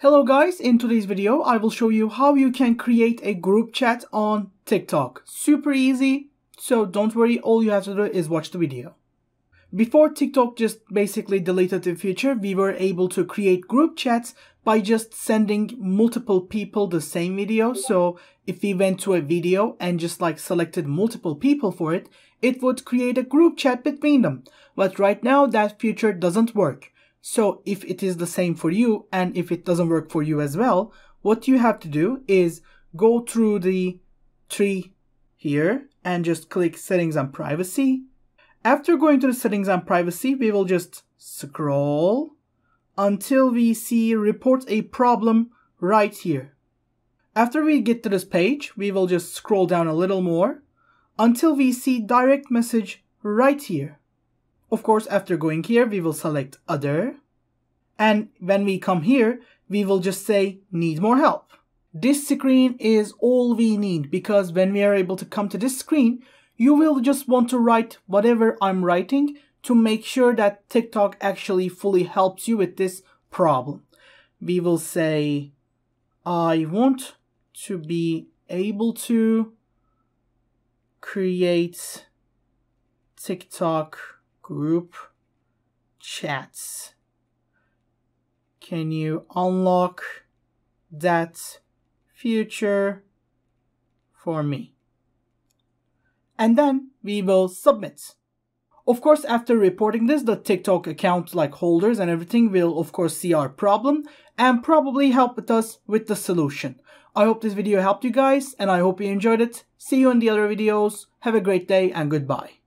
Hello guys, in today's video I will show you how you can create a group chat on TikTok. Super easy, so don't worry, all you have to do is watch the video. Before TikTok just basically deleted the feature, we were able to create group chats by just sending multiple people the same video. So if we went to a video and just selected multiple people for it, it would create a group chat between them. But right now that feature doesn't work. So if it is the same for you and if it doesn't work for you as well, what you have to do is go through the tree here and just click settings and privacy. After going to the settings and privacy, we will just scroll until we see report a problem right here. After we get to this page, we will just scroll down a little more until we see direct message right here. Of course, after going here, we will select other. And when we come here, we will just say need more help. This screen is all we need because when we are able to come to this screen, you will just want to write whatever I'm writing to make sure that TikTok actually fully helps you with this problem. We will say, I want to be able to create TikTok group chats. Can you unlock that feature for me? And then we will submit. Of course, after reporting this, the TikTok account holders and everything will of course see our problem and probably help us with the solution. I hope this video helped you guys and I hope you enjoyed it. See you in the other videos. Have a great day and goodbye.